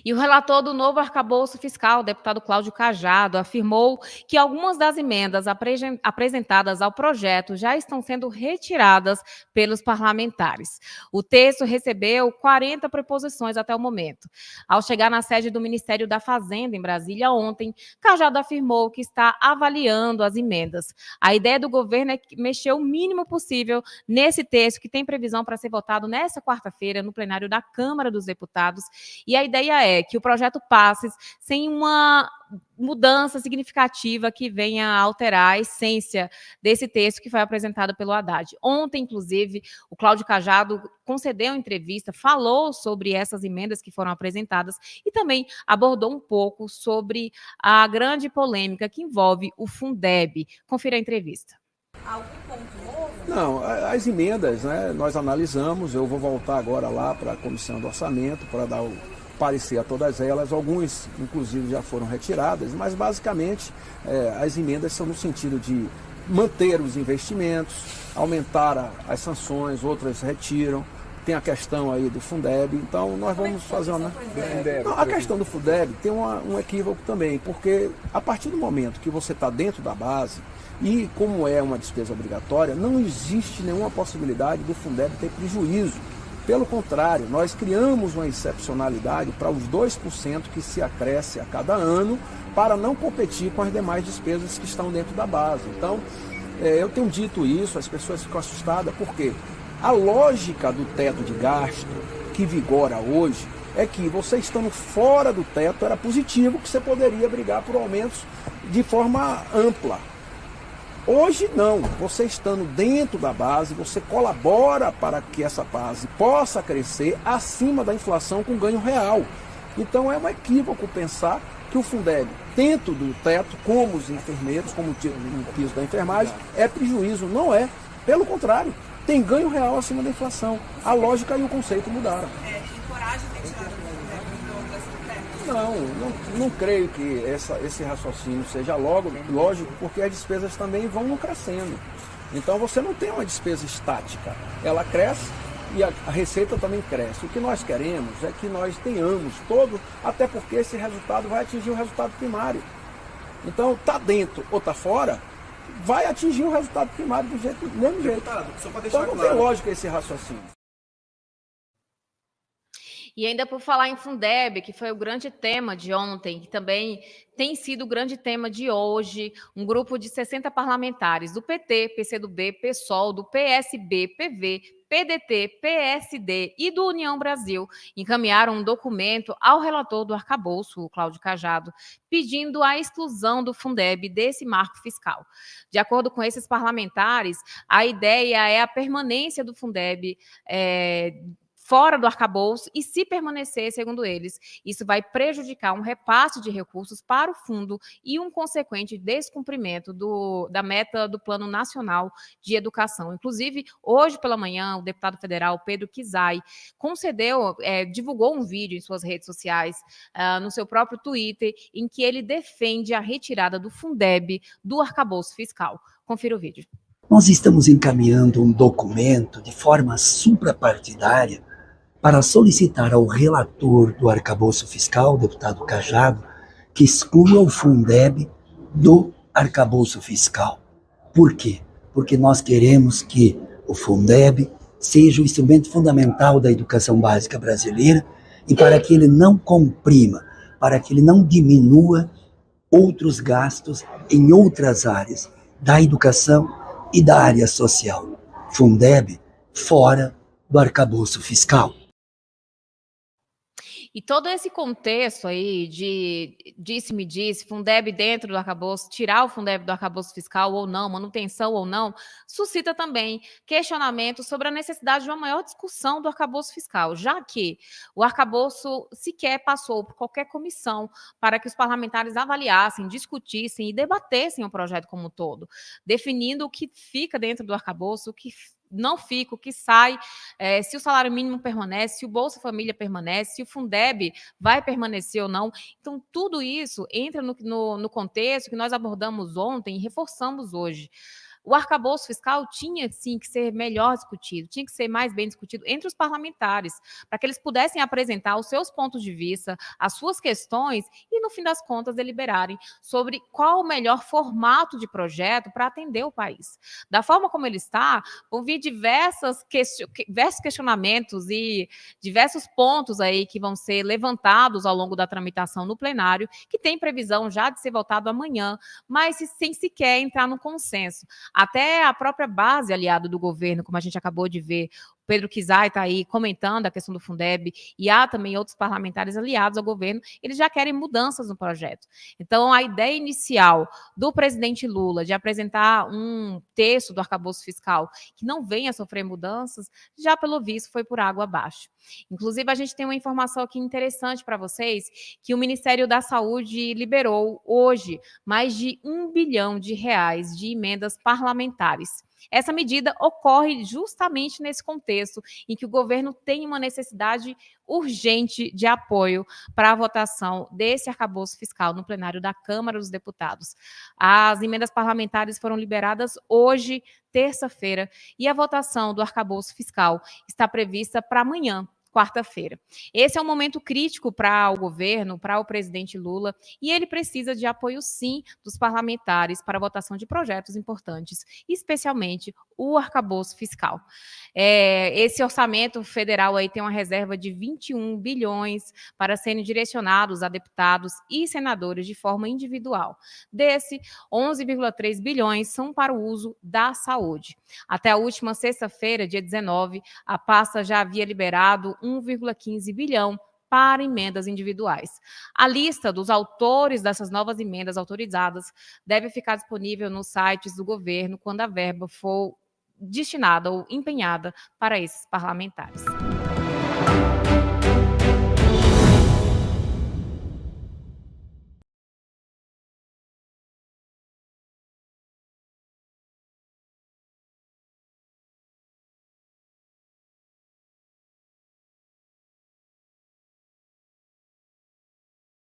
E o relator do novo arcabouço fiscal, o deputado Cláudio Cajado, afirmou que algumas das emendas apresentadas ao projeto já estão sendo retiradas pelos parlamentares. O texto recebeu 40 proposições até o momento. Ao chegar na sede do Ministério da Fazenda, em Brasília, ontem, Cajado afirmou que está avaliando as emendas. A ideia do governo é mexer o mínimo possível nesse texto, que tem previsão para ser votado nesta quarta-feira no plenário da Câmara dos Deputados. E a ideia é que o projeto passe sem uma mudança significativa que venha a alterar a essência desse texto que foi apresentado pelo Haddad. Ontem, inclusive, o Cláudio Cajado concedeu entrevista, falou sobre essas emendas que foram apresentadas e também abordou um pouco sobre a grande polêmica que envolve o Fundeb. Confira a entrevista. Algum ponto novo? Não, as emendas, né, nós analisamos, eu vou voltar agora lá para a Comissão do Orçamento para dar o parecer a todas elas, alguns inclusive já foram retiradas, mas basicamente as emendas são no sentido de manter os investimentos, aumentar as sanções, outras retiram, tem a questão aí do Fundeb, então nós vamos fazer uma... Não, a questão do Fundeb tem um equívoco também, porque a partir do momento que você está dentro da base, e como é uma despesa obrigatória, não existe nenhuma possibilidade do Fundeb ter prejuízo. Pelo contrário, nós criamos uma excepcionalidade para os 2% que se acresce a cada ano para não competir com as demais despesas que estão dentro da base. Então, eu tenho dito isso, as pessoas ficam assustadas, porque a lógica do teto de gasto que vigora hoje é que você estando fora do teto era positivo, que você poderia brigar por aumentos de forma ampla. Hoje não, você estando dentro da base, você colabora para que essa base possa crescer acima da inflação com ganho real. Então é um equívoco pensar que o Fundeb, dentro do teto, como os enfermeiros, como o piso da enfermagem, é prejuízo. Não é. Pelo contrário, tem ganho real acima da inflação. A lógica e o conceito mudaram. Tem coragem de tirar do Fundeb do teto? Não creio que esse raciocínio seja lógico, porque as despesas também vão crescendo. Então você não tem uma despesa estática, ela cresce e a receita também cresce. O que nós queremos é que nós tenhamos todo, até porque esse resultado vai atingir o resultado primário. Então, está dentro ou está fora, vai atingir o resultado primário do mesmo jeito. Então não tem lógica esse raciocínio. E ainda por falar em Fundeb, que foi o grande tema de ontem, que também tem sido o grande tema de hoje, um grupo de 60 parlamentares do PT, PCdoB, PSOL, do PSB, PV, PDT, PSD e do União Brasil encaminharam um documento ao relator do arcabouço, o Cláudio Cajado, pedindo a exclusão do Fundeb desse marco fiscal. De acordo com esses parlamentares, a ideia é a permanência do Fundeb fora do arcabouço e, se permanecer, segundo eles, isso vai prejudicar um repasse de recursos para o fundo e um consequente descumprimento da meta do Plano Nacional de Educação. Inclusive, hoje pela manhã, o deputado federal Pedro Kizai divulgou um vídeo em suas redes sociais, no seu próprio Twitter, em que ele defende a retirada do Fundeb do arcabouço fiscal. Confira o vídeo. Nós estamos encaminhando um documento de forma suprapartidária para solicitar ao relator do arcabouço fiscal, deputado Cajado, que exclua o Fundeb do arcabouço fiscal. Por quê? Porque nós queremos que o Fundeb seja o instrumento fundamental da educação básica brasileira e para que ele não comprima, para que ele não diminua outros gastos em outras áreas da educação e da área social. Fundeb fora do arcabouço fiscal. E todo esse contexto aí de disse-me-disse, Fundeb dentro do arcabouço, tirar o Fundeb do arcabouço fiscal ou não, manutenção ou não, suscita também questionamento sobre a necessidade de uma maior discussão do arcabouço fiscal, já que o arcabouço sequer passou por qualquer comissão para que os parlamentares avaliassem, discutissem e debatessem o projeto como um todo, definindo o que fica dentro do arcabouço, o que não fica, o que sai, se o salário mínimo permanece, se o Bolsa Família permanece, se o Fundeb vai permanecer ou não. Então, tudo isso entra no contexto que nós abordamos ontem e reforçamos hoje. O arcabouço fiscal tinha, sim, que ser melhor discutido, tinha que ser mais bem discutido entre os parlamentares, para que eles pudessem apresentar os seus pontos de vista, as suas questões e, no fim das contas, deliberarem sobre qual o melhor formato de projeto para atender o país. Da forma como ele está, vão vir diversos questionamentos e diversos pontos aí que vão ser levantados ao longo da tramitação no plenário, que tem previsão já de ser votado amanhã, mas sem sequer entrar no consenso. Até a própria base aliada do governo, como a gente acabou de ver, Pedro Kizai está aí comentando a questão do Fundeb, e há também outros parlamentares aliados ao governo, eles já querem mudanças no projeto. Então, a ideia inicial do presidente Lula de apresentar um texto do arcabouço fiscal que não venha a sofrer mudanças, já pelo visto foi por água abaixo. Inclusive, a gente tem uma informação aqui interessante para vocês, que o Ministério da Saúde liberou hoje mais de R$ 1 bilhão de emendas parlamentares. Essa medida ocorre justamente nesse contexto em que o governo tem uma necessidade urgente de apoio para a votação desse arcabouço fiscal no plenário da Câmara dos Deputados. As emendas parlamentares foram liberadas hoje, terça-feira, e a votação do arcabouço fiscal está prevista para amanhã, quarta-feira. Esse é um momento crítico para o governo, para o presidente Lula, e ele precisa de apoio, sim, dos parlamentares para a votação de projetos importantes, especialmente o arcabouço fiscal. Esse orçamento federal aí tem uma reserva de 21 bilhões para serem direcionados a deputados e senadores de forma individual. Desse, 11,3 bilhões são para o uso da saúde. Até a última sexta-feira, dia 19, a pasta já havia liberado 1,15 bilhão para emendas individuais. A lista dos autores dessas novas emendas autorizadas deve ficar disponível nos sites do governo quando a verba for destinada ou empenhada para esses parlamentares.